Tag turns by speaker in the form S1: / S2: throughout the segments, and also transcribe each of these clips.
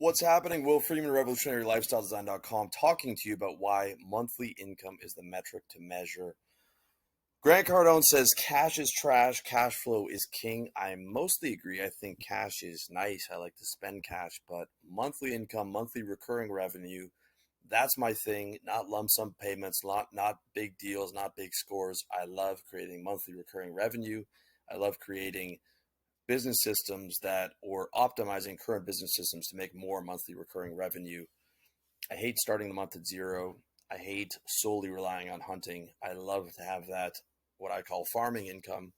S1: What's happening? Will Freeman, RevolutionaryLifestyleDesign.com, talking to you about why monthly income is the metric to measure. Grant Cardone says cash is trash, cash flow is king. I mostly agree. I think cash is nice. I like to spend cash, but monthly income, monthly recurring revenue, that's my thing. Not lump sum payments, not big deals, not big scores. I love creating monthly recurring revenue. I love creating business systems that or optimizing current business systems to make more monthly recurring revenue. I hate starting the month at zero. I hate solely relying on hunting. I love to have that, what I call farming income.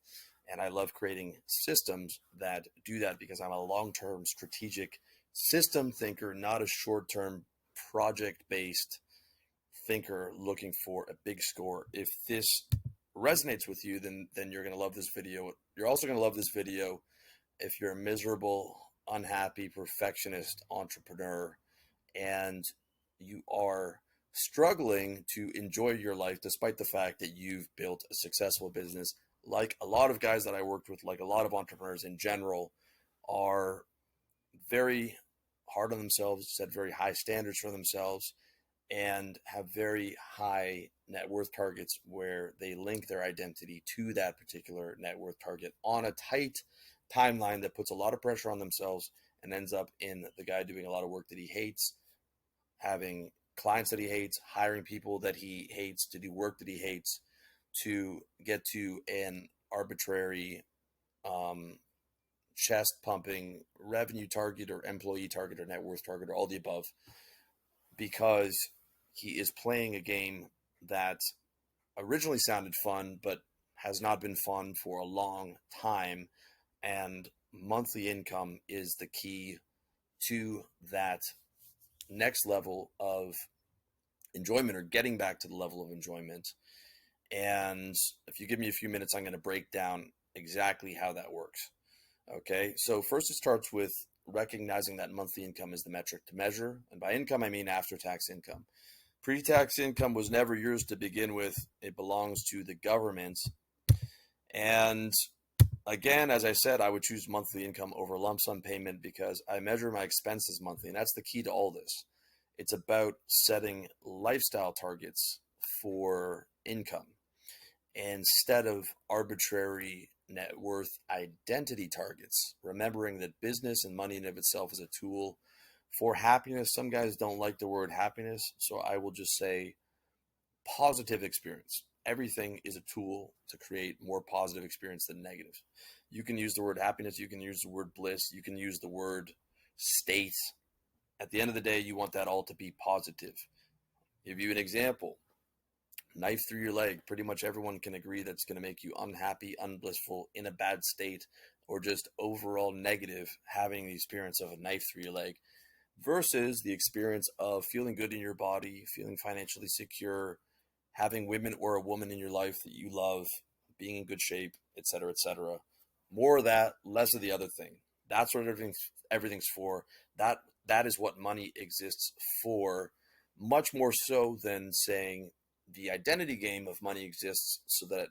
S1: And I love creating systems that do that because I'm a long-term strategic system thinker, not a short-term project-based thinker looking for a big score. If this resonates with you, then you're going to love this video. You're also going to love this video if you're a miserable, unhappy, perfectionist entrepreneur and you are struggling to enjoy your life despite the fact that you've built a successful business, like a lot of guys that I worked with, like a lot of entrepreneurs in general, are very hard on themselves, set very high standards for themselves, and have very high net worth targets where they link their identity to that particular net worth target on a tight timeline that puts a lot of pressure on themselves and ends up in the guy doing a lot of work that he hates, having clients that he hates, hiring people that he hates to do work that he hates to get to an arbitrary chest pumping revenue target or employee target or net worth target or all the above, because he is playing a game that originally sounded fun but has not been fun for a long time. And monthly income is the key to that next level of enjoyment, or getting back to the level of enjoyment. And if you give me a few minutes, I'm going to break down exactly how that works. Okay, so first it starts with recognizing that monthly income is the metric to measure. And by income, I mean after-tax income. Pre-tax income was never yours to begin with. It belongs to the government. And again, as I said, I would choose monthly income over lump sum payment because I measure my expenses monthly, and that's the key to all this. It's about setting lifestyle targets for income instead of arbitrary net worth identity targets, remembering that business and money in of itself is a tool for happiness. Some guys don't like the word happiness, so I will just say positive experience. Everything is a tool to create more positive experience than negative. You can use the word happiness, you can use the word bliss, you can use the word state. At the end of the day, you want that all to be positive. Give you an example. Knife through your leg. Pretty much everyone can agree that's going to make you unhappy, unblissful, in a bad state, or just overall negative having the experience of a knife through your leg versus the experience of feeling good in your body, feeling financially secure, having women or a woman in your life that you love, being in good shape, etc., etc. More of that, less of the other thing. That's what everything's for. That is what money exists for, much more so than saying the identity game of money exists so that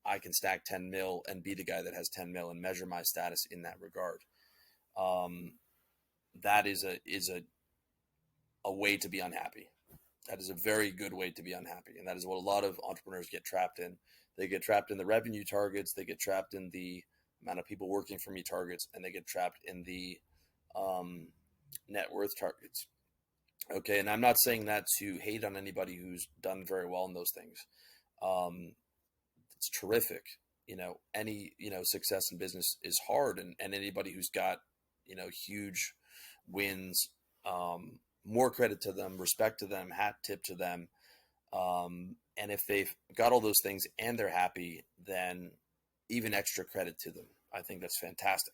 S1: I can stack 10 mil and be the guy that has 10 mil and measure my status in that regard. That is a way to be unhappy. That is a very good way to be unhappy. And that is what a lot of entrepreneurs get trapped in. They get trapped in the revenue targets. They get trapped in the amount of people working for me targets. And they get trapped in the net worth targets. Okay. And I'm not saying that to hate on anybody who's done very well in those things. It's terrific. Any, success in business is hard. And anybody who's got, huge wins, more credit to them, respect to them, hat tip to them. And if they've got all those things and they're happy, then even extra credit to them. I think that's fantastic.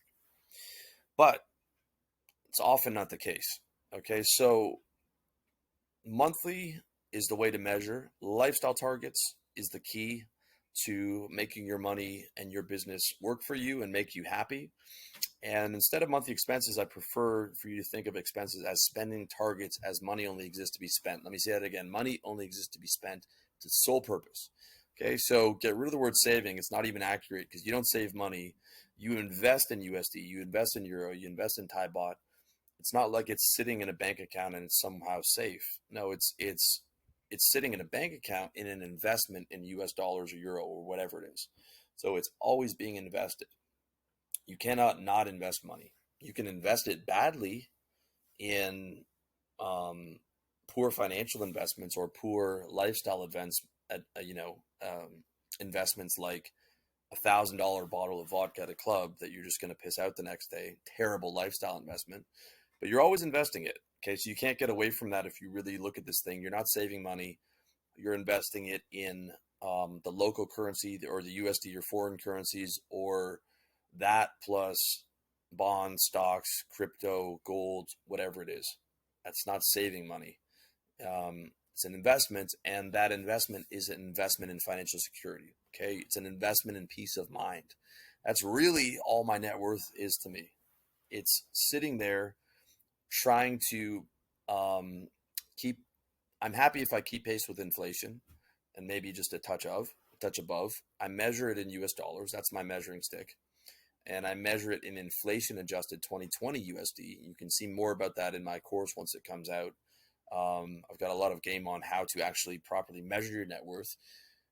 S1: But it's often not the case. Okay, so monthly is the way to measure. Lifestyle targets is the key to making your money and your business work for you and make you happy. And instead of monthly expenses, I prefer for you to think of expenses as spending targets, as money only exists to be spent. Let me say that again. Money only exists to be spent to sole purpose. Okay, so get rid of the word saving. It's not even accurate because you don't save money. You invest in USD, you invest in Euro, you invest in Thai baht, It's not like it's sitting in a bank account and it's somehow safe. No, it's sitting in a bank account in an investment in US dollars or euro or whatever it is. So it's always being invested. You cannot not invest money. You can invest it badly in poor financial investments or poor lifestyle events, investments like $1,000 bottle of vodka at a club that you're just going to piss out the next day. Terrible lifestyle investment, but you're always investing it. Okay, so you can't get away from that if you really look at this thing. You're not saving money. You're investing it in the local currency or the USD or foreign currencies, or that plus bonds, stocks, crypto, gold, whatever it is. That's not saving money. It's an investment, and that investment is an investment in financial security. Okay, it's an investment in peace of mind. That's really all my net worth is to me. It's sitting there trying to keep. I'm happy if I keep pace with inflation, and maybe just a touch above. I measure it in U.S. dollars. That's my measuring stick, and I measure it in inflation adjusted 2020 USD. You can see more about that in my course once it comes out. I've got a lot of game on how to actually properly measure your net worth,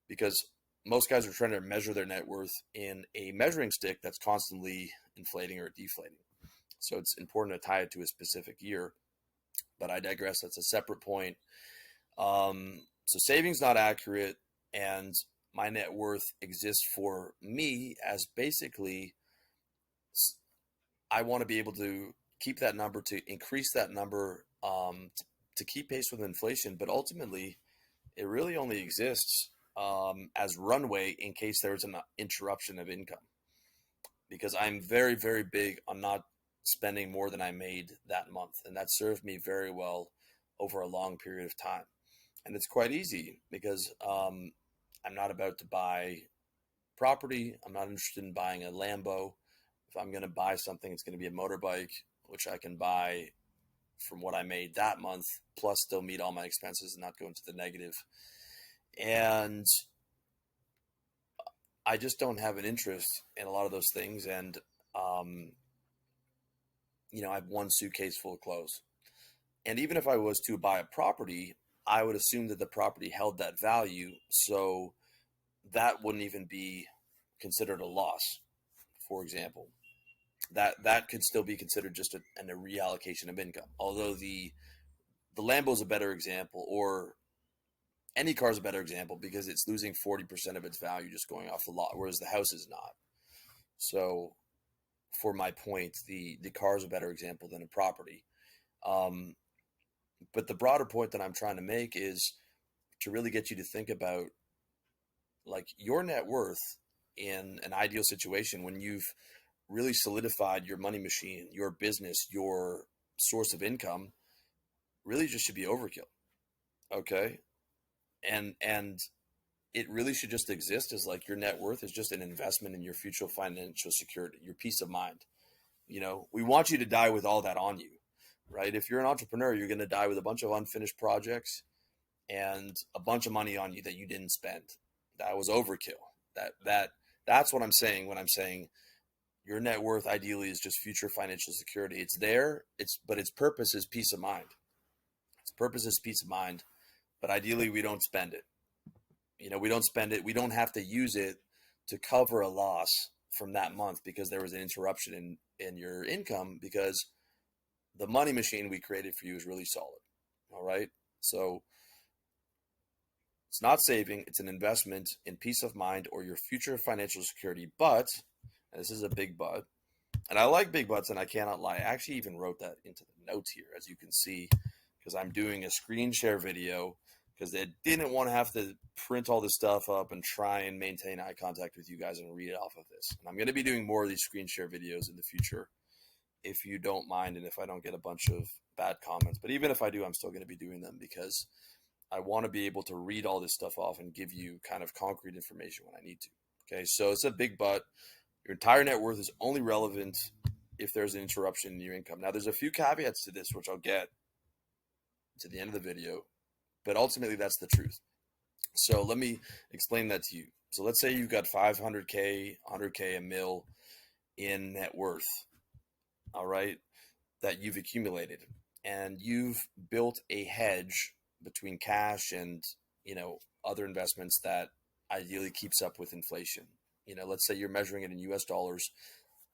S1: because most guys are trying to measure their net worth in a measuring stick that's constantly inflating or deflating. So it's important to tie it to a specific year, but I digress. That's a separate point. So savings not accurate, and my net worth exists for me as basically I want to be able to keep that number, to increase that number, to keep pace with inflation, but ultimately it really only exists as runway in case there's an interruption of income, because I'm very, very big on not spending more than I made that month. And that served me very well over a long period of time. And it's quite easy because I'm not about to buy property. I'm not interested in buying a Lambo. If I'm going to buy something, it's going to be a motorbike, which I can buy from what I made that month, plus still meet all my expenses and not go into the negative. And I just don't have an interest in a lot of those things. And, I have one suitcase full of clothes. And even if I was to buy a property, I would assume that the property held that value. So that wouldn't even be considered a loss, for example. That could still be considered just a reallocation of income. Although the Lambo is a better example, or any car is a better example, because it's losing 40% of its value just going off the lot, whereas the house is not. So for my point, the car is a better example than a property. But the broader point that I'm trying to make is to really get you to think about like your net worth in an ideal situation when you've really solidified your money machine, your business, your source of income, really just should be overkill. Okay. And it really should just exist as like your net worth is just an investment in your future financial security, your peace of mind. We want you to die with all that on you, right? If you're an entrepreneur, you're going to die with a bunch of unfinished projects and a bunch of money on you that you didn't spend. That was overkill. That's what I'm saying when I'm saying your net worth ideally is just future financial security. It's there, but its purpose is peace of mind. Its purpose is peace of mind, but ideally we don't spend it. We don't spend it. We don't have to use it to cover a loss from that month because there was an interruption in your income, because the money machine we created for you is really solid. All right. So it's not saving, it's an investment in peace of mind or your future financial security. But, and this is a big but, and I like big buts and I cannot lie. I actually even wrote that into the notes here, as you can see, because I'm doing a screen share video because they didn't want to have to print all this stuff up and try and maintain eye contact with you guys and read it off of this. And I'm going to be doing more of these screen share videos in the future, if you don't mind, and if I don't get a bunch of bad comments. But even if I do, I'm still going to be doing them because I want to be able to read all this stuff off and give you kind of concrete information when I need to. Okay, so it's a big but. Your entire net worth is only relevant if there's an interruption in your income. Now, there's a few caveats to this, which I'll get to the end of the video, but ultimately that's the truth. So let me explain that to you. So let's say you've got 500K, 100K, a mil in net worth. All right. that you've accumulated, and you've built a hedge between cash and, other investments that ideally keeps up with inflation. Let's say you're measuring it in US dollars,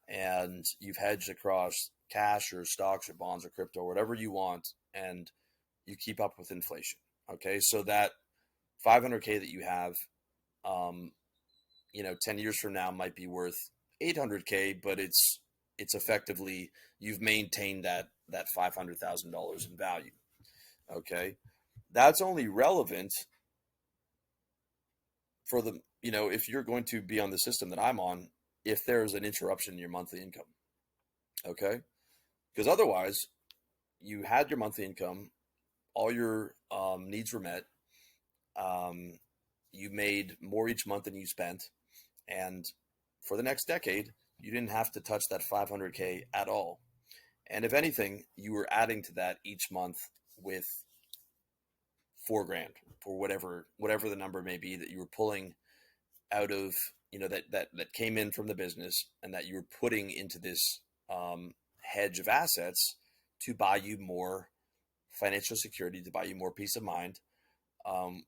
S1: and you've hedged across cash or stocks or bonds or crypto, whatever you want, and you keep up with inflation. Okay, so that 500K that you have, um, 10 years from now might be worth 800K, but it's effectively, you've maintained that $500,000 in value. Okay, that's only relevant for the, if you're going to be on the system that I'm on, if there's an interruption in your monthly income. Okay, because otherwise, you had your monthly income, all your needs were met, um, you made more each month than you spent, and for the next decade, you didn't have to touch that 500K at all. And if anything, you were adding to that each month with 4 grand, or whatever the number may be, that you were pulling out of, that came in from the business, and that you were putting into this hedge of assets to buy you more financial security, to buy you more peace of mind,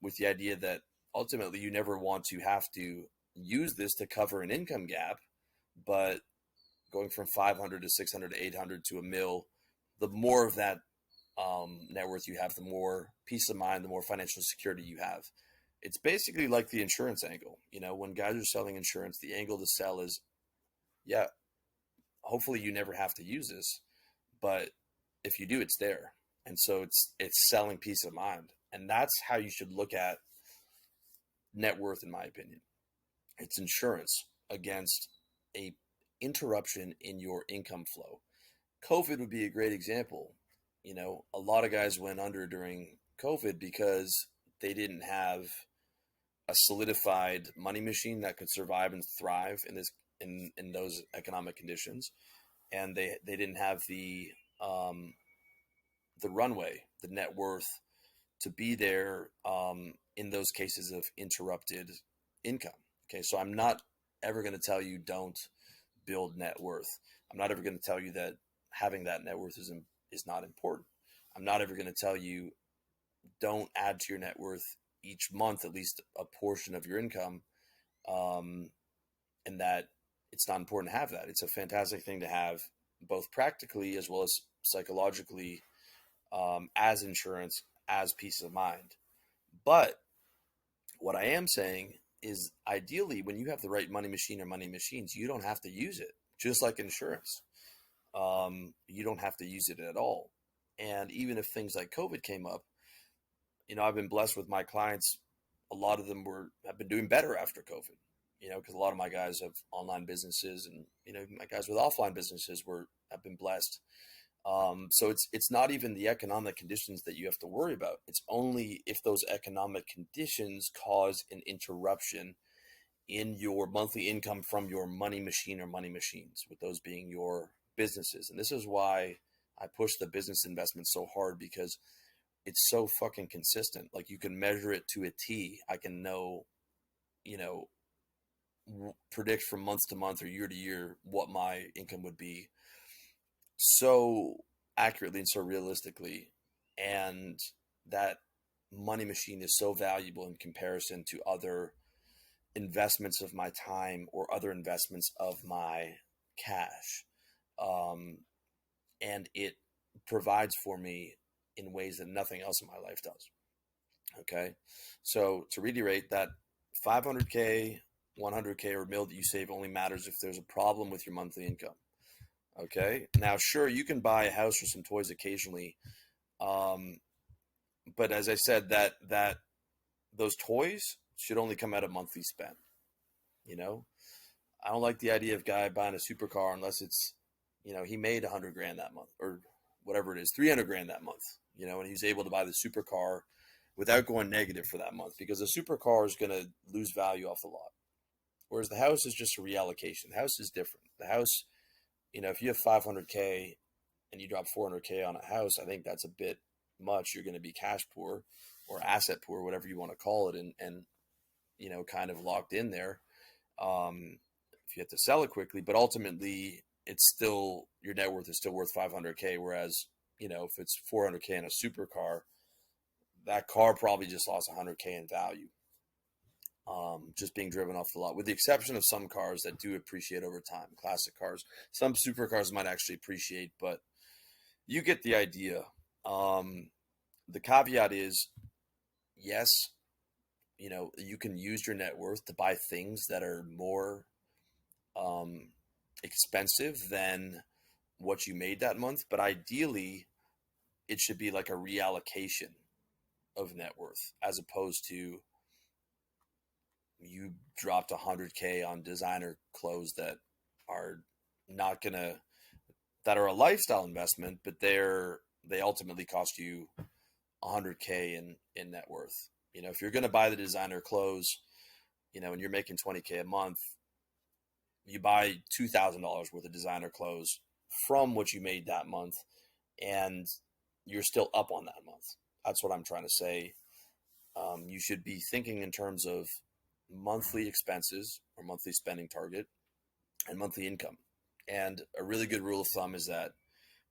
S1: with the idea that ultimately you never want to have to use this to cover an income gap, but going from 500 to 600 to 800 to a mil, the more of that net worth you have, the more peace of mind, the more financial security you have. It's basically like the insurance angle. When guys are selling insurance, the angle to sell is, yeah, hopefully you never have to use this, but if you do, it's there. And so it's selling peace of mind. And that's how you should look at net worth, in my opinion. It's insurance against a interruption in your income flow. COVID would be a great example. A lot of guys went under during COVID because they didn't have a solidified money machine that could survive and thrive in those economic conditions, and they didn't have the runway, the net worth to be there in those cases of interrupted income. Okay, so I'm not ever going to tell you don't build net worth. I'm not ever going to tell you that having that net worth is not important. I'm not ever going to tell you don't add to your net worth each month at least a portion of your income, and that it's not important to have that. It's a fantastic thing to have, both practically as well as psychologically, as insurance, as peace of mind. But what I am saying is, ideally, when you have the right money machine or money machines, you don't have to use it. Just like insurance, you don't have to use it at all. And even if things like COVID came up, I've been blessed with my clients. A lot of them have been doing better after COVID. Because a lot of my guys have online businesses, and my guys with offline businesses have been blessed. So it's not even the economic conditions that you have to worry about. It's only if those economic conditions cause an interruption in your monthly income from your money machine or money machines, with those being your businesses. And this is why I push the business investment so hard, because it's so fucking consistent. Like, you can measure it to a T. I can know, predict from month to month or year to year what my income would be, so accurately and so realistically. And that money machine is so valuable in comparison to other investments of my time or other investments of my cash. And it provides for me in ways that nothing else in my life does. Okay. So to reiterate, that 500K, 100K, or mil that you save only matters if there's a problem with your monthly income. Okay. Now, sure, you can buy a house or some toys occasionally. But as I said, that those toys should only come out of monthly spend. I don't like the idea of guy buying a supercar unless it's, he made 100 grand that month, or whatever it is, 300 grand that month, and he's able to buy the supercar without going negative for that month, because the supercar is going to lose value off the lot. Whereas the house is just a reallocation. The house is different. The house, if you have 500K and you drop 400K on a house, I think that's a bit much. You're going to be cash poor or asset poor, whatever you want to call it, and kind of locked in there. If you have to sell it quickly, but ultimately, it's still, your net worth is still worth 500K. Whereas, if it's 400K in a supercar, that car probably just lost 100K in value, just being driven off the lot, with the exception of some cars that do appreciate over time. Classic cars, some supercars might actually appreciate, but you get the idea. The caveat is, yes, you can use your net worth to buy things that are more um, expensive than what you made that month, but ideally, it should be like a reallocation of net worth, as opposed to you dropped 100K on designer clothes that are not gonna that are a lifestyle investment, but they ultimately cost you 100K in net worth. If you're gonna buy the designer clothes, and you're making 20K a month, you buy $2,000 worth of designer clothes from what you made that month, and you're still up on that month. That's what I'm trying to say. You should be thinking in terms of monthly expenses or monthly spending target and monthly income. And a really good rule of thumb is that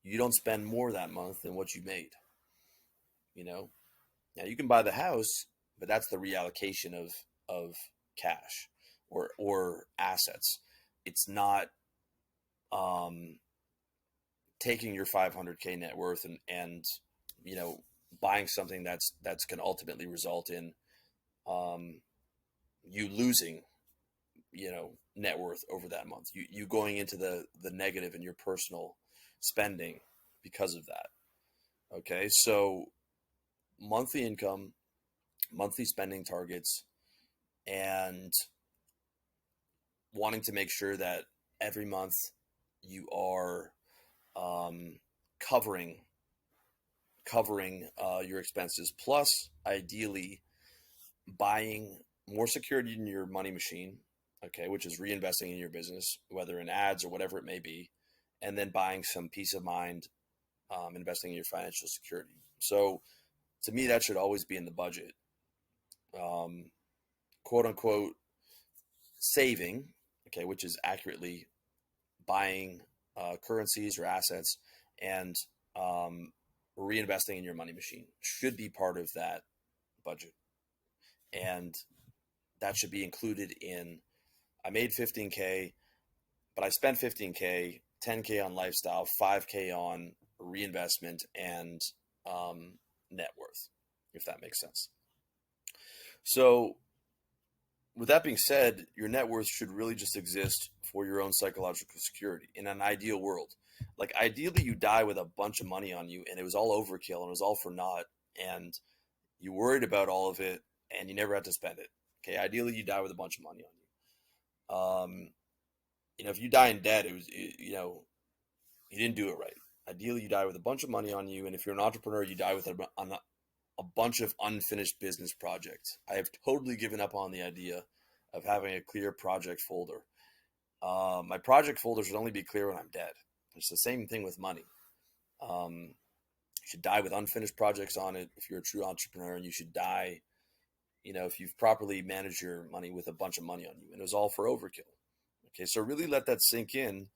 S1: you don't spend more that month than what you made. Now you can buy the house, but that's the reallocation of cash or assets. It's not taking your 500K net worth and buying something that's going to ultimately result in you losing net worth over that month, you going into the negative in your personal spending because of that. Okay, so monthly income, monthly spending targets, and wanting to make sure that every month you are covering your expenses, plus ideally buying more security in your money machine, okay, which is reinvesting in your business, whether in ads or whatever it may be, and then buying some peace of mind, investing in your financial security. So to me, that should always be in the budget. Quote unquote saving, okay, which is accurately buying currencies or assets and reinvesting in your money machine, should be part of that budget. And that should be included in, I made 15K, but I spent 15K, 10K on lifestyle, 5K on reinvestment and net worth, if that makes sense. So with that being said, your net worth should really just exist for your own psychological security in an ideal world. Like, ideally, you die with a bunch of money on you and it was all overkill and it was all for naught, and you worried about all of it and you never had to spend it. Okay, ideally, you die with a bunch of money on you. If you die in debt, you didn't do it right. Ideally, you die with a bunch of money on you, and if you're an entrepreneur, you die with a bunch of unfinished business projects. I have totally given up on the idea of having a clear project folder. My project folder should only be clear when I'm dead. It's the same thing with money. You should die with unfinished projects on it if you're a true entrepreneur, and you should die, if you've properly managed your money, with a bunch of money on you, and it was all for overkill. Okay, so really let that sink in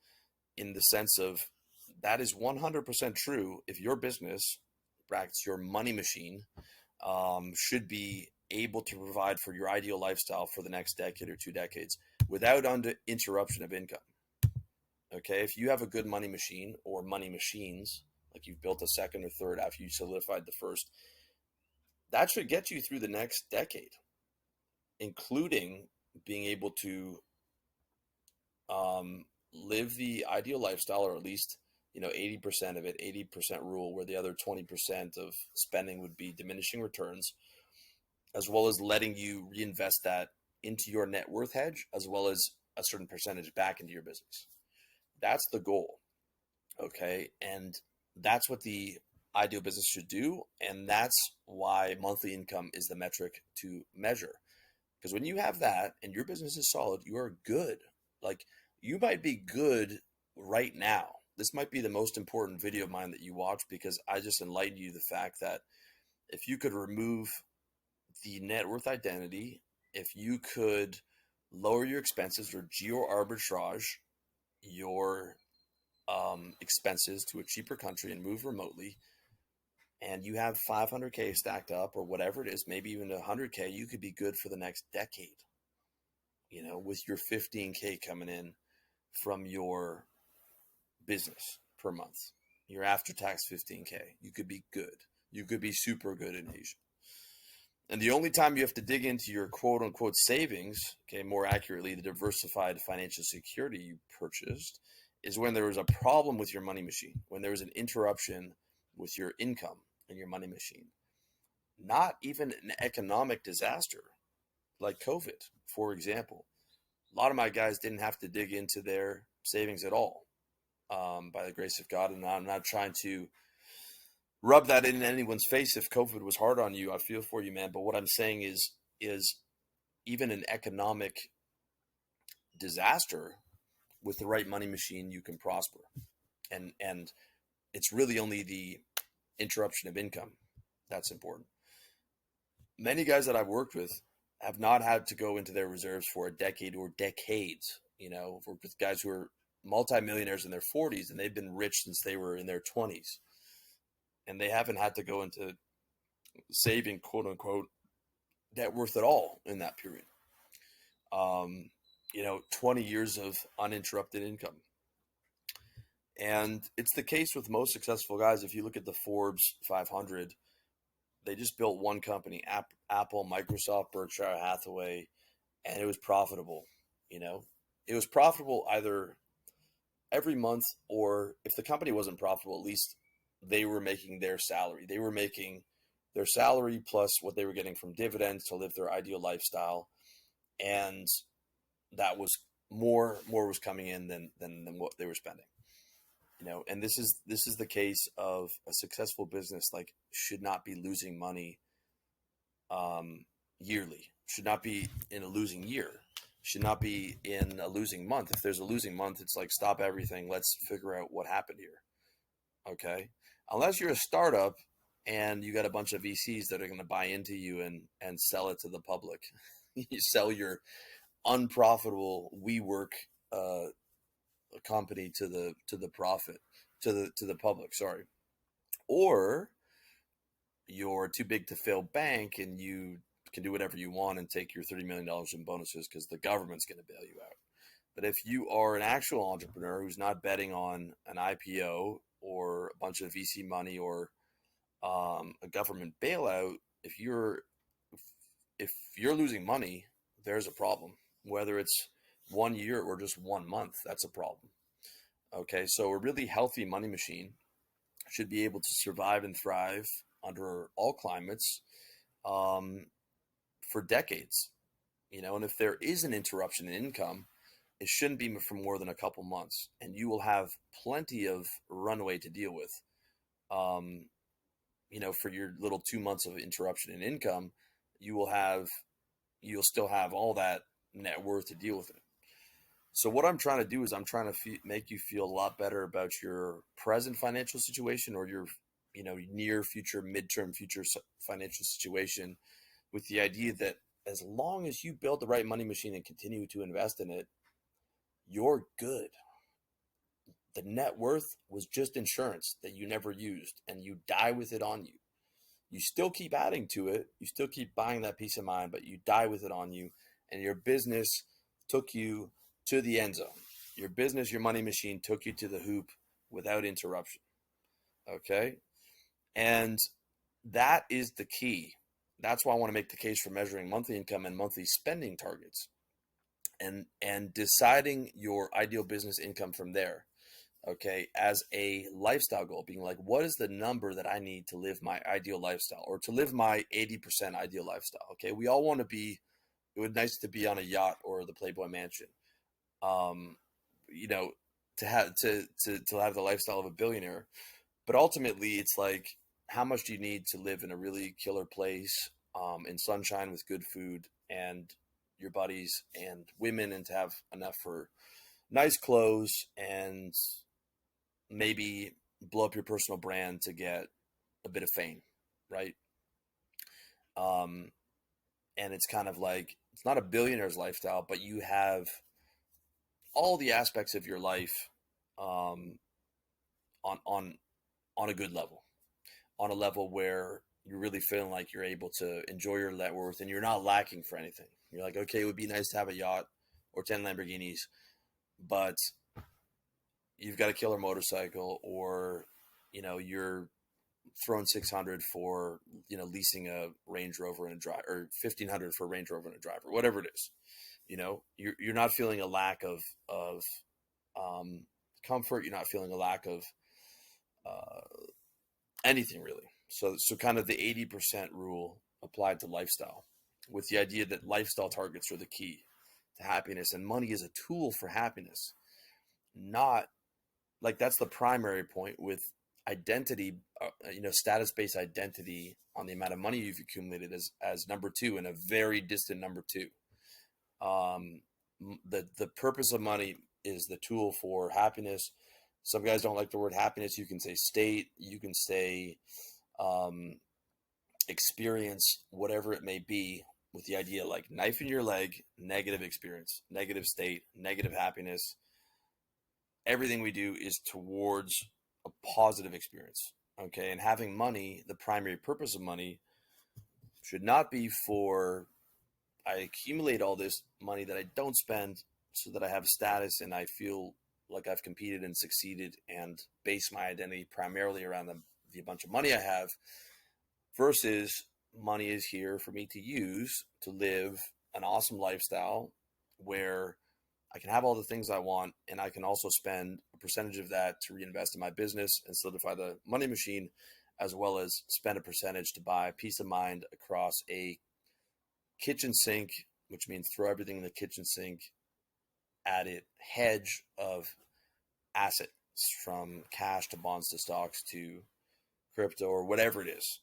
S1: the sense of, that is 100% true if your business, brackets your money machine, should be able to provide for your ideal lifestyle for the next decade or 2 decades without interruption of income. Okay, if you have a good money machine or money machines, like you've built a second or third after you solidified the first, that should get you through the next decade, including being able to live the ideal lifestyle, or at least 80% of it, 80% rule, where the other 20% of spending would be diminishing returns, as well as letting you reinvest that into your net worth hedge, as well as a certain percentage back into your business. That's the goal. Okay, and that's what the ideal business should do, and that's why monthly income is the metric to measure. Because when you have that and your business is solid, you are good. Like, you might be good right now. This might be the most important video of mine that you watch, because I just enlightened you the fact that if you could remove the net worth identity, if you could lower your expenses or geo arbitrage your expenses to a cheaper country and move remotely, and you have 500K stacked up or whatever it is, maybe even 100K, you could be good for the next decade, with your 15K coming in from your business per month, your after tax 15K. You could be good. You could be super good in Asia. And the only time you have to dig into your quote unquote savings, okay, more accurately, the diversified financial security you purchased, is when there was a problem with your money machine, when there was an interruption with your income and your money machine. Not even an economic disaster like COVID, for example. A lot of my guys didn't have to dig into their savings at all, by the grace of God. And I'm not trying to rub that in anyone's face. If COVID was hard on you, I feel for you, man. But what I'm saying is even an economic disaster with the right money machine, you can prosper. And it's really only the interruption of income that's important. Many guys that I've worked with have not had to go into their reserves for a decade or decades. I've worked with guys who are multimillionaires in their 40s and they've been rich since they were in their 20s. And they haven't had to go into saving, quote unquote, net worth at all in that period. 20 years of uninterrupted income. And it's the case with most successful guys. If you look at the Forbes 500, they just built one company, Apple, Microsoft, Berkshire Hathaway, and it was profitable. It was profitable either every month, or if the company wasn't profitable, at least they were making their salary. They were making their salary plus what they were getting from dividends to live their ideal lifestyle. And that was more was coming in than what they were spending. And this is the case of a successful business, like, should not be losing money yearly, should not be in a losing year, should not be in a losing month. If there's a losing month, it's like, stop everything. Let's figure out what happened here. Okay. Unless you're a startup and you got a bunch of VCs that are going to buy into you and sell it to the public. You sell your unprofitable WeWork company to the public, sorry. Or you're too big to fail bank and you can do whatever you want and take your $30 million in bonuses because the government's going to bail you out. But if you are an actual entrepreneur who's not betting on an IPO or a bunch of VC money or a government bailout, if you're losing money, there's a problem. Whether it's 1 year or just 1 month, that's a problem. Okay, so a really healthy money machine should be able to survive and thrive under all climates for decades. And if there is an interruption in income, it shouldn't be for more than a couple months, and you will have plenty of runway to deal with. For your little 2 months of interruption in income, you'll still have all that net worth to deal with it. So what I'm trying to do is I'm trying to make you feel a lot better about your present financial situation, or your, near future, midterm future financial situation, with the idea that as long as you build the right money machine and continue to invest in it, you're good. The net worth was just insurance that you never used, and you die with it on you. You still keep adding to it. You still keep buying that peace of mind, but you die with it on you. And your business took you to the end zone. Your business, your money machine took you to the hoop without interruption. Okay? And that is the key. That's why I want to make the case for measuring monthly income and monthly spending targets, and deciding your ideal business income from there. Okay, as a lifestyle goal, being like, what is the number that I need to live my ideal lifestyle, or to live my 80% ideal lifestyle? Okay, we all want to be, it would be nice to be on a yacht or the Playboy Mansion, to have the lifestyle of a billionaire. But ultimately, it's like, how much do you need to live in a really killer place, in sunshine with good food and your buddies and women, and to have enough for nice clothes and maybe blow up your personal brand to get a bit of fame, right? And it's kind of like, it's not a billionaire's lifestyle, but you have all the aspects of your life on a good level, on a level where you're really feeling like you're able to enjoy your net worth and you're not lacking for anything. You're like, okay, it would be nice to have a yacht or 10 Lamborghinis, but you've got a killer motorcycle, or you're throwing 600 for leasing a Range Rover and a drive, or 1,500 for a Range Rover and a driver, whatever it is. You're not feeling a lack of comfort. You're not feeling a lack of anything really. So kind of the 80% rule applied to lifestyle, with the idea that lifestyle targets are the key to happiness, and money is a tool for happiness. Not like that's the primary point, with identity, status-based identity on the amount of money you've accumulated as number two, and a very distant number two. The purpose of money is the tool for happiness. Some guys don't like the word happiness. You can say state, you can say experience, whatever it may be, with the idea like knife in your leg, negative experience, negative state, negative happiness. Everything we do is towards a positive experience. Okay. And having money, the primary purpose of money should not be for, I accumulate all this money that I don't spend so that I have status and I feel like I've competed and succeeded and base my identity primarily around the bunch of money I have, versus money is here for me to use to live an awesome lifestyle where I can have all the things I want, and I can also spend a percentage of that to reinvest in my business and solidify the money machine, as well as spend a percentage to buy peace of mind across a kitchen sink, which means throw everything in the kitchen sink at it, hedge of assets, from cash to bonds to stocks to crypto or whatever it is,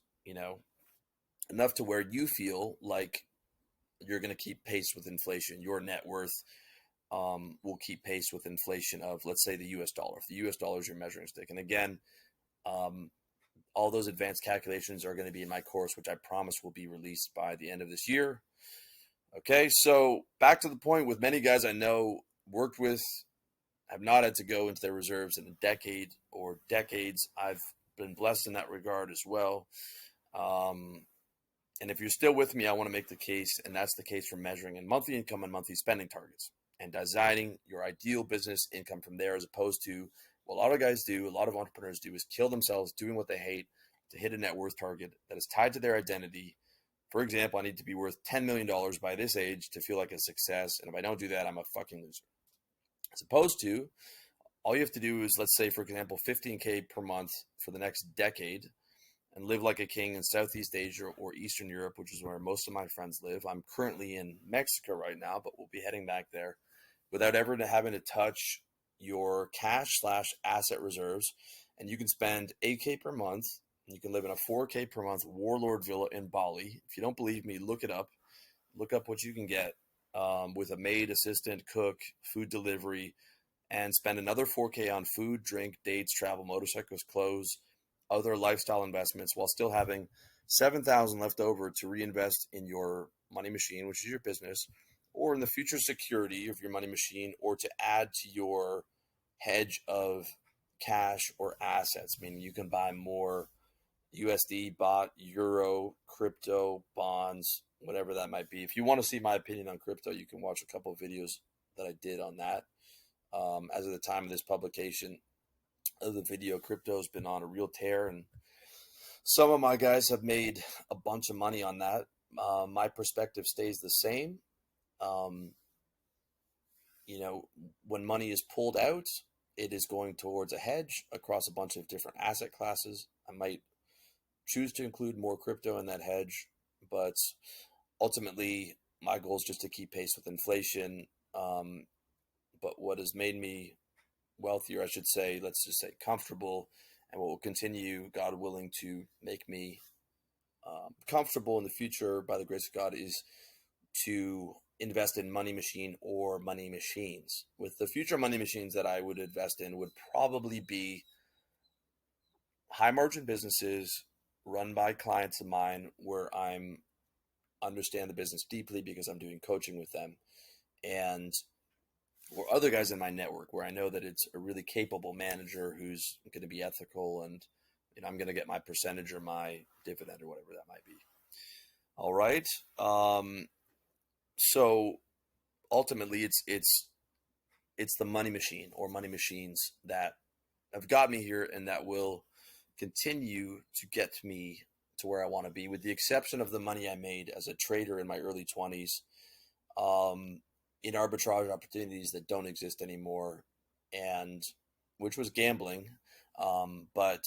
S1: enough to where you feel like you're going to keep pace with inflation. Your net worth will keep pace with inflation of, let's say, the US dollar. If the US dollar is your measuring stick. And again, all those advanced calculations are going to be in my course, which I promise will be released by the end of this year. Okay, so back to the point, with many guys I know, worked with, have not had to go into their reserves in a decade or decades. I've been blessed in that regard as well. And if you're still with me, I want to make the case, and that's the case for measuring in monthly income and monthly spending targets, and designing your ideal business income from there, as opposed to what a lot of guys do, a lot of entrepreneurs do, is kill themselves doing what they hate to hit a net worth target that is tied to their identity. For example, I need to be worth $10 million by this age to feel like a success, and if I don't do that, I'm a fucking loser. As opposed to, all you have to do is, let's say, for example, $15K per month for the next decade, and live like a king in Southeast Asia or Eastern Europe, which is where most of my friends live. I'm currently in Mexico right now, but we'll be heading back there, without ever having to touch your cash/asset reserves. And you can spend $8K per month. And you can live in a $4K per month warlord villa in Bali. If you don't believe me, look it up. Look up what you can get with a maid, assistant, cook, food delivery, and spend another $4K on food, drink, dates, travel, motorcycles, clothes, other lifestyle investments, while still having $7,000 left over to reinvest in your money machine, which is your business, or in the future security of your money machine, or to add to your hedge of cash or assets. Meaning you can buy more USD, baht, euro, crypto, bonds, whatever that might be. If you want to see my opinion on crypto, you can watch a couple of videos that I did on that. As of the time of this publication of the video, crypto has been on a real tear, and some of my guys have made a bunch of money on that. My perspective stays the same. When money is pulled out, it is going towards a hedge across a bunch of different asset classes. I might choose to include more crypto in that hedge, but ultimately my goal is just to keep pace with inflation. But what has made me wealthier, I should say, let's just say comfortable, and what will continue, God willing, to make me comfortable in the future by the grace of God, is to invest in money machine or money machines. With the future money machines that I would invest in would probably be high margin businesses run by clients of mine, where I'm understand the business deeply because I'm doing coaching with them, and or other guys in my network where I know that it's a really capable manager who's going to be ethical, and I'm going to get my percentage or my dividend or whatever that might be. All right. So ultimately, it's the money machine or money machines that have got me here and that will continue to get me to where I want to be, with the exception of the money I made as a trader in my early 20s, in arbitrage opportunities that don't exist anymore, and which was gambling. But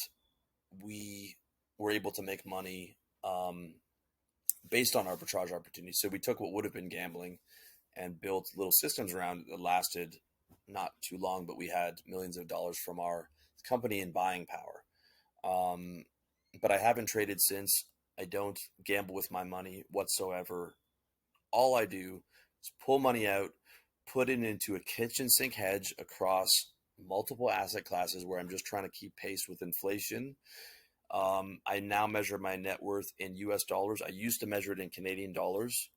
S1: we were able to make money based on arbitrage opportunities. So we took what would have been gambling and built little systems around it that lasted not too long, but we had millions of dollars from our company in buying power. But I haven't traded since. I don't gamble with my money whatsoever. All I do is pull money out, put it into a kitchen sink hedge across multiple asset classes where I'm just trying to keep pace with inflation. I now measure my net worth in US dollars. I used to measure it in Canadian dollars.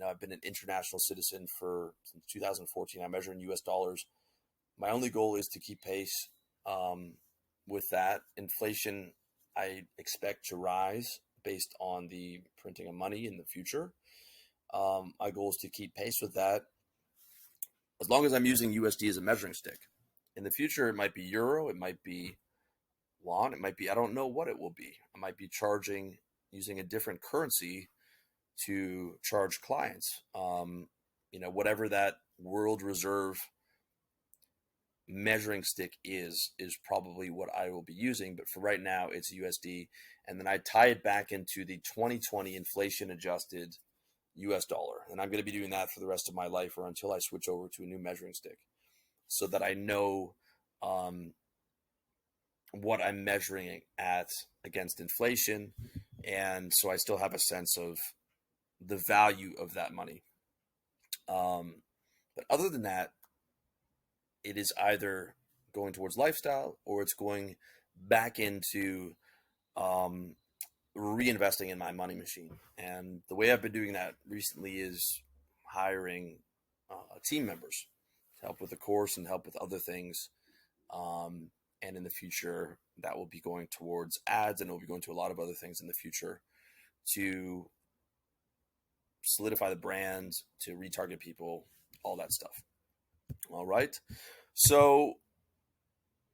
S1: I've been an international citizen since 2014. I measure in US dollars. My only goal is to keep pace with that. Inflation, I expect to rise based on the printing of money in the future. My goal is to keep pace with that as long as I'm using USD as a measuring stick. In the future, it might be euro, it might be won, it might be, I don't know what it will be. I might be using a different currency to charge clients. Whatever that world reserve measuring stick is probably what I will be using. But for right now, it's USD. And then I tie it back into the 2020 inflation adjusted US dollar. And I'm going to be doing that for the rest of my life, or until I switch over to a new measuring stick, so that I know what I'm measuring at against inflation. And so I still have a sense of the value of that money. But other than that, it is either going towards lifestyle or it's going back into reinvesting in my money machine. And the way I've been doing that recently is hiring team members to help with the course and help with other things. And in the future, that will be going towards ads, and it will be going to a lot of other things in the future to solidify the brand, to retarget people, all that stuff. All right. So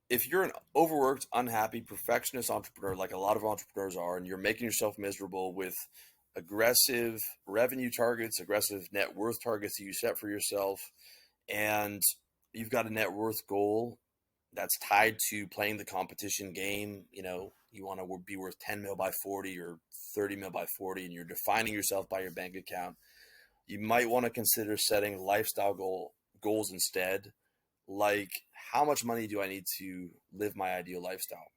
S1: if you're an overworked, unhappy, perfectionist entrepreneur, like a lot of entrepreneurs are, and you're making yourself miserable with aggressive revenue targets, aggressive net worth targets that you set for yourself, and you've got a net worth goal that's tied to playing the competition game, you want to be worth 10 mil by 40 or 30 mil by 40, and you're defining yourself by your bank account, you might want to consider setting lifestyle goals instead. Like, how much money do I need to live my ideal lifestyle?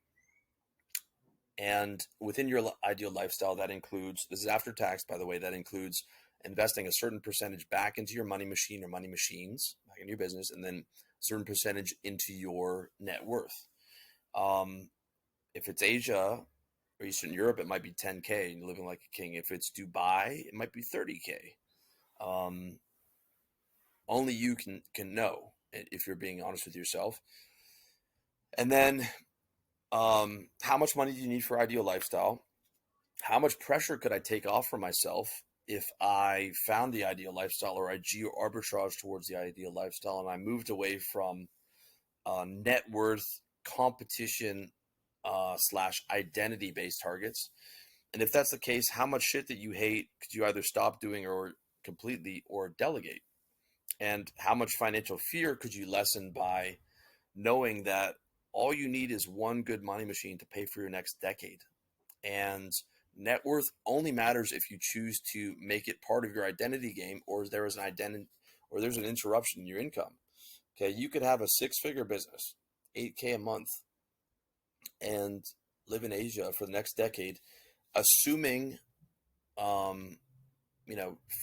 S1: And within your ideal lifestyle, that includes, this is after tax, by the way, that includes investing a certain percentage back into your money machine or money machines, back in your business, and then a certain percentage into your net worth. If it's Asia or Eastern Europe, it might be 10K and you're living like a king. If it's Dubai, it might be 30K. Only you can know, if you're being honest with yourself. And then how much money do you need for ideal lifestyle? How much pressure could I take off for myself if I found the ideal lifestyle, or I geo arbitrage towards the ideal lifestyle, and I moved away from net worth competition / identity based targets? And if that's the case, how much shit that you hate could you either stop doing or completely, or delegate? And how much financial fear could you lessen by knowing that all you need is one good money machine to pay for your next decade? And net worth only matters if you choose to make it part of your identity game, or there's an interruption in your income. Okay, you could have a 6-figure business, 8K a month, and live in Asia for the next decade, assuming,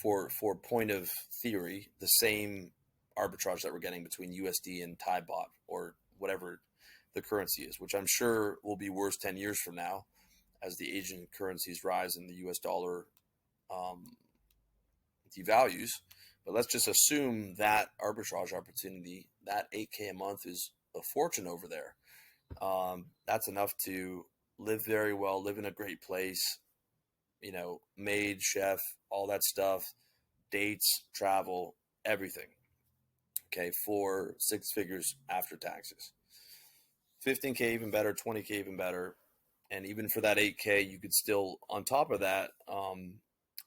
S1: for point of theory, the same arbitrage that we're getting between USD and Thai baht, or whatever the currency is, which I'm sure will be worse 10 years from now as the Asian currencies rise and the US dollar devalues. But let's just assume that arbitrage opportunity, that 8K a month is a fortune over there. That's enough to live very well, live in a great place, maid, chef, all that stuff, dates, travel, everything. Okay, for 6 figures after taxes. 15K even better, 20K even better. And even for that 8K, you could still, on top of that,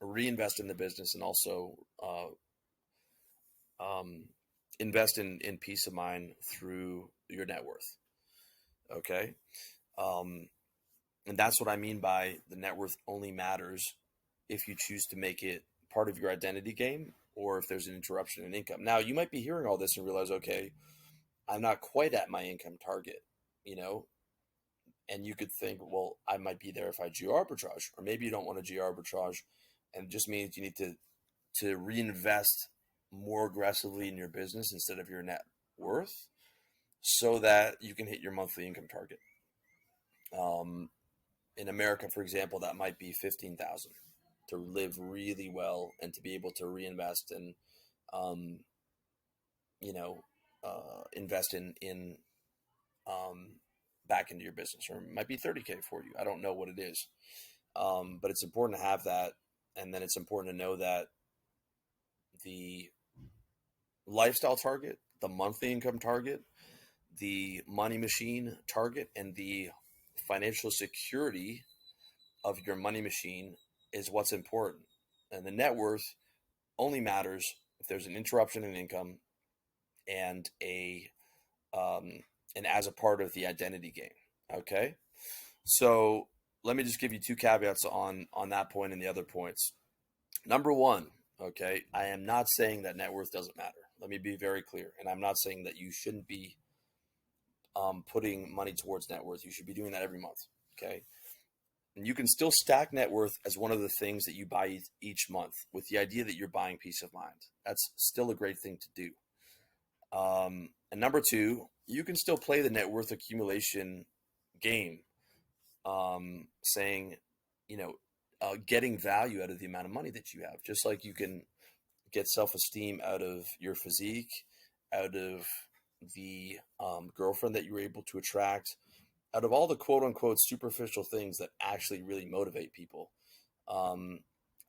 S1: reinvest in the business and also um, invest in peace of mind through your net worth. Okay. Um, and that's what I mean by the net worth only matters if you choose to make it part of your identity game or if there's an interruption in income. Now, you might be hearing all this and realize, okay, I'm not quite at my income target, you know, and you could think, well, I might be there if I geo arbitrage, or maybe you don't want to geo arbitrage, and it just means you need to reinvest more aggressively in your business instead of your net worth, so that you can hit your monthly income target. Um, in America, for example, that might be 15,000 to live really well and to be able to reinvest and um, you know invest in um, back into your business, or it might be 30K for you. I don't know what it is, but it's important to have that, and then it's important to know that the lifestyle target, the monthly income target, the money machine target, and the financial security of your money machine is what's important. And the net worth only matters if there's an interruption in income and a um, and as a part of the identity game. Okay, so let me just give you two caveats on that point and the other points. Number one, okay, I am not saying that net worth doesn't matter. Let me be very clear, and I'm not saying that you shouldn't be putting money towards net worth. You should be doing that every month. Okay, and you can still stack net worth as one of the things that you buy each month with the idea that you're buying peace of mind. That's still a great thing to do. And number two, you can still play the net worth accumulation game, saying, you know, getting value out of the amount of money that you have, just like you can get self esteem out of your physique, out of the girlfriend that you were able to attract, out of all the quote unquote superficial things that actually really motivate people. Um,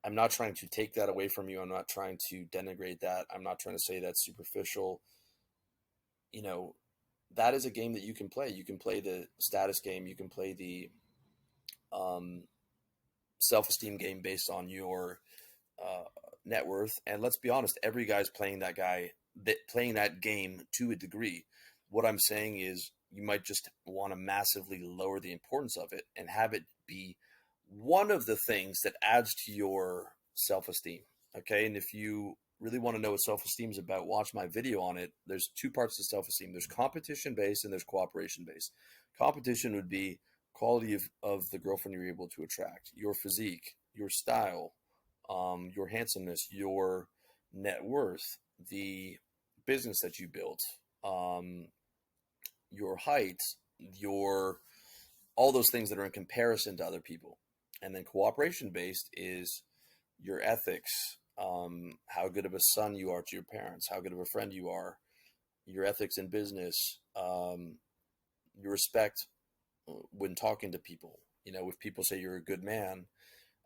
S1: I'm not trying to take that away from you. I'm not trying to denigrate that. I'm not trying to say that's superficial. You know, that is a game that you can play. You can play the status game. You can play the um, self-esteem game based on your uh, net worth. And let's be honest, every guy's playing that game to a degree. What I'm saying is, you might just want to massively lower the importance of it and have it be one of the things that adds to your self-esteem. Okay, and if you really want to know what self-esteem is about, watch my video on it. There's two parts to self-esteem. There's competition based and there's cooperation based. Competition would be quality of the girlfriend you're able to attract, your physique, your style, your handsomeness, your net worth, the business that you built, um, your height, your all those things that are in comparison to other people. And then cooperation based is your ethics, how good of a son you are to your parents, how good of a friend you are, your ethics in business, your respect when talking to people. You know, if people say you're a good man,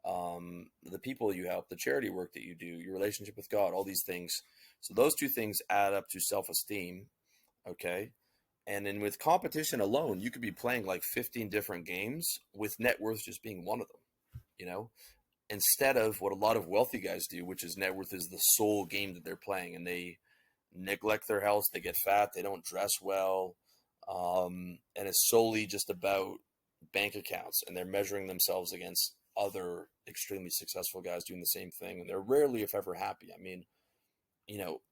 S1: the people you help, the charity work that you do, your relationship with God, all these things. So those two things add up to self-esteem. Okay. And then with competition alone, you could be playing like 15 different games with net worth just being one of them, you know, instead of what a lot of wealthy guys do, which is net worth is the sole game that they're playing, and they neglect their health, they get fat, they don't dress well, and it's solely just about bank accounts, and they're measuring themselves against other extremely successful guys doing the same thing, and they're rarely, if ever, happy. I mean, you know,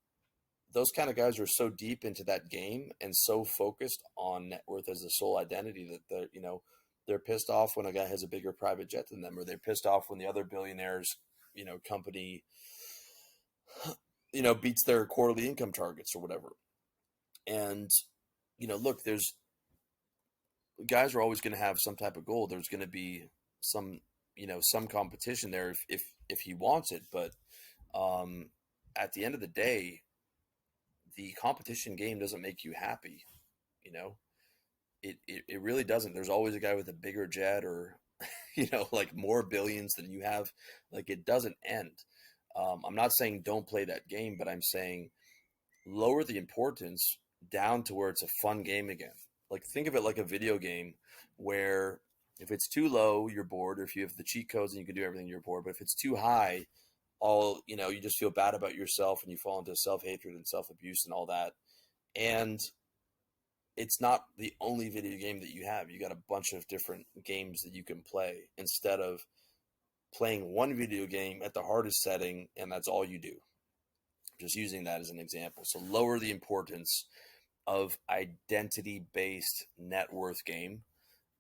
S1: those kind of guys are so deep into that game and so focused on net worth as a sole identity that they're pissed off when a guy has a bigger private jet than them, or they're pissed off when the other billionaires, company, beats their quarterly income targets or whatever. And, look, there's guys are always going to have some type of goal. There's going to be some, some competition there if he wants it. But, at the end of the day, the competition game doesn't make you happy. You know, it really doesn't. There's always a guy with a bigger jet or, like more billions than you have. Like it doesn't end. I'm not saying don't play that game, but I'm saying lower the importance down to where it's a fun game again. Like think of it like a video game where if it's too low, you're bored, or if you have the cheat codes and you can do everything, you're bored. But if it's too high, you just feel bad about yourself and you fall into self-hatred and self-abuse and all that. And it's not the only video game that you have. You got a bunch of different games that you can play instead of playing one video game at the hardest setting and that's all you do. Just using that as an example. So lower the importance of identity-based net worth game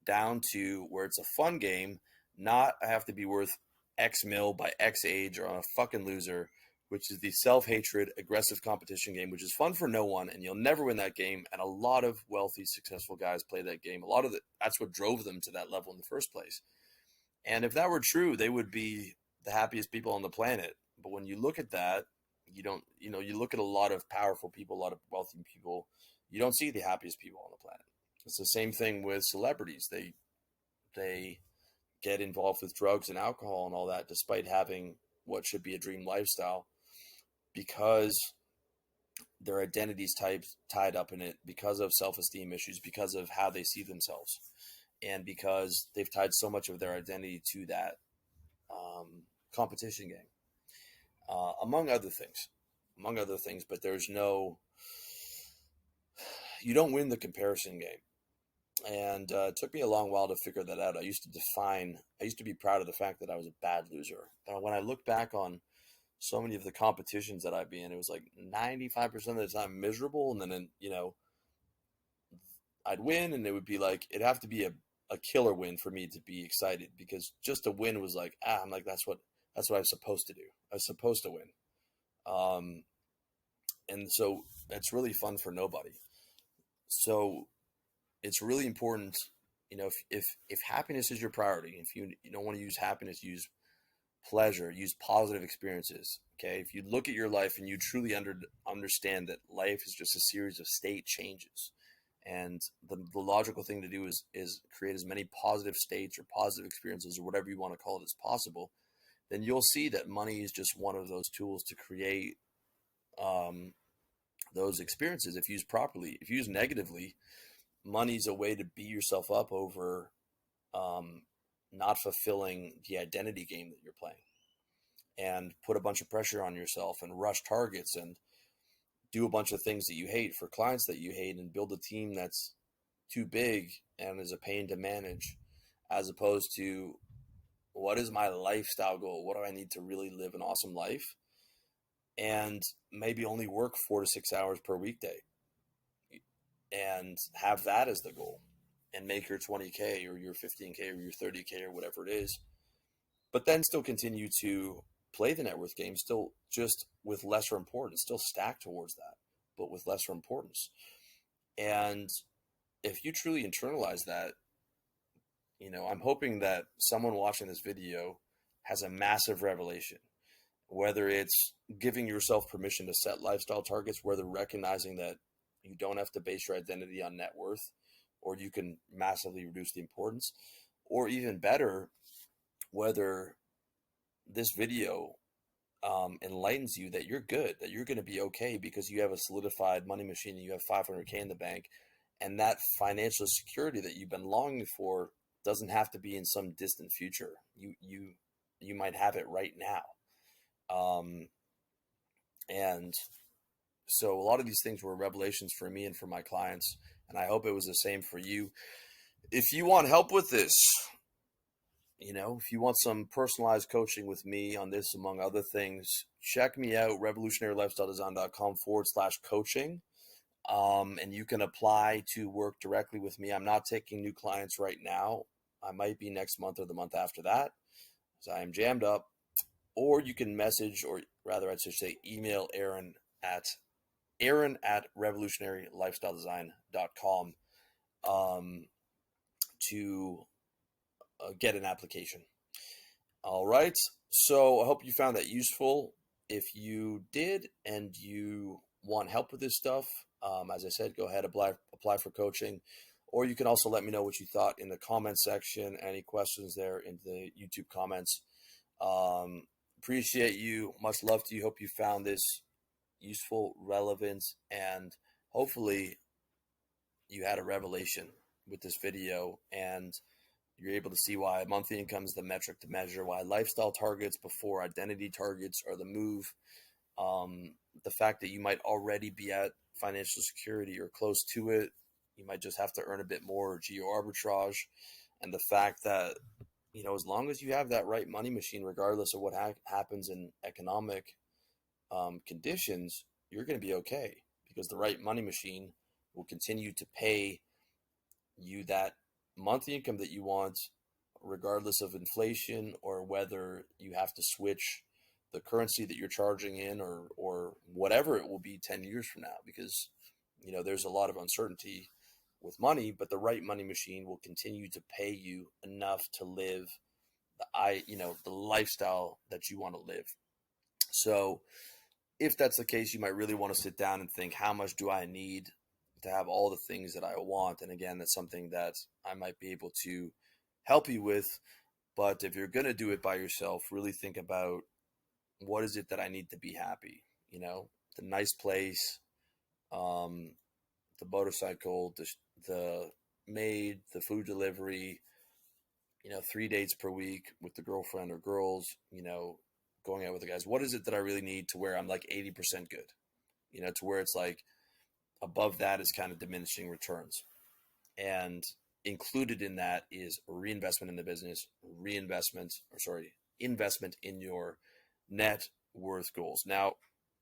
S1: down to where it's a fun game, not I have to be worth X mil by X age or I'm a fucking loser, which is the self-hatred, aggressive competition game, which is fun for no one, and you'll never win that game. And a lot of wealthy, successful guys play that game. That's what drove them to that level in the first place. And if that were true, they would be the happiest people on the planet. But when you look at that, you look at a lot of powerful people, a lot of wealthy people, you don't see the happiest people on the planet. It's the same thing with celebrities. They get involved with drugs and alcohol and all that, despite having what should be a dream lifestyle, because their identity's tied up in it, because of self-esteem issues, because of how they see themselves, and because they've tied so much of their identity to that competition game, among other things. But you don't win the comparison game. And it took me a long while to figure that out. I used to be proud of the fact that I was a bad loser. When I look back on so many of the competitions that I'd be in, it was like 95% of the time miserable. And then, I'd win and it would be like, it'd have to be a killer win for me to be excited, because just a win was like, I'm like, that's what I was supposed to do. I was supposed to win. And so it's really fun for nobody. So it's really important, if happiness is your priority, if you don't want to use happiness, use pleasure, use positive experiences. Okay. If you look at your life and you truly understand that life is just a series of state changes, and the logical thing to do is create as many positive states or positive experiences or whatever you want to call it as possible, then you'll see that money is just one of those tools to create those experiences if used properly. If used negatively, money's a way to beat yourself up over not fulfilling the identity game that you're playing, and put a bunch of pressure on yourself and rush targets and do a bunch of things that you hate for clients that you hate, and build a team that's too big and is a pain to manage, as opposed to what is my lifestyle goal? What do I need to really live an awesome life? And maybe only work 4 to 6 hours per weekday and have that as the goal, and make your 20K or your 15K or your 30K or whatever it is, but then still continue to play the net worth game, still just with lesser importance, still stack towards that, but with lesser importance. And if you truly internalize that, I'm hoping that someone watching this video has a massive revelation, whether it's giving yourself permission to set lifestyle targets, whether recognizing that you don't have to base your identity on net worth, or you can massively reduce the importance, or even better, whether this video enlightens you that you're good, that you're going to be okay because you have a solidified money machine and you have 500K in the bank, and that financial security that you've been longing for doesn't have to be in some distant future. You might have it right now. And so a lot of these things were revelations for me and for my clients, and I hope it was the same for you. If you want help with this, if you want some personalized coaching with me on this, among other things, check me out, revolutionarylifestyledesign.com/coaching. And you can apply to work directly with me. I'm not taking new clients right now. I might be next month or the month after that, as I am jammed up. Or you can message, or rather I should say email Aaron at revolutionarylifestyledesign.com to get an application. All right. So I hope you found that useful. if you did and you want help with this stuff, as I said, go ahead, apply for coaching. Or you can also let me know what you thought in the comment section. Any questions there in the YouTube comments. Appreciate you. Much love to you. Hope you found this useful, relevant, and hopefully you had a revelation with this video and you're able to see why monthly income is the metric to measure, why lifestyle targets before identity targets are the move. The fact that you might already be at financial security or close to it, you might just have to earn a bit more geo arbitrage, and the fact that as long as you have that right money machine, regardless of what happens in economic conditions, you're going to be okay because the right money machine will continue to pay you that monthly income that you want, regardless of inflation or whether you have to switch the currency that you're charging in or whatever it will be 10 years from now, because there's a lot of uncertainty with money, but the right money machine will continue to pay you enough to live the lifestyle that you want to live. So if that's the case, you might really want to sit down and think, how much do I need to have all the things that I want? And again, that's something that I might be able to help you with. But if you're going to do it by yourself, really think about, what is it that I need to be happy? The nice place, the motorcycle, the maid, the food delivery, 3 dates per week with the girlfriend or girls, going out with the guys. What is it that I really need to where I'm like 80% good? To where it's like above that is kind of diminishing returns. And included in that is reinvestment in the business, investment in your net worth goals. Now,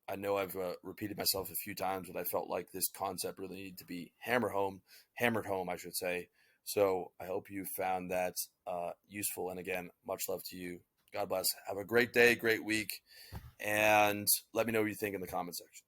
S1: I know I've repeated myself a few times, but I felt like this concept really needed to be hammered home, I should say. So I hope you found that useful. And again, much love to you. God bless. Have a great day, great week. And let me know what you think in the comment section.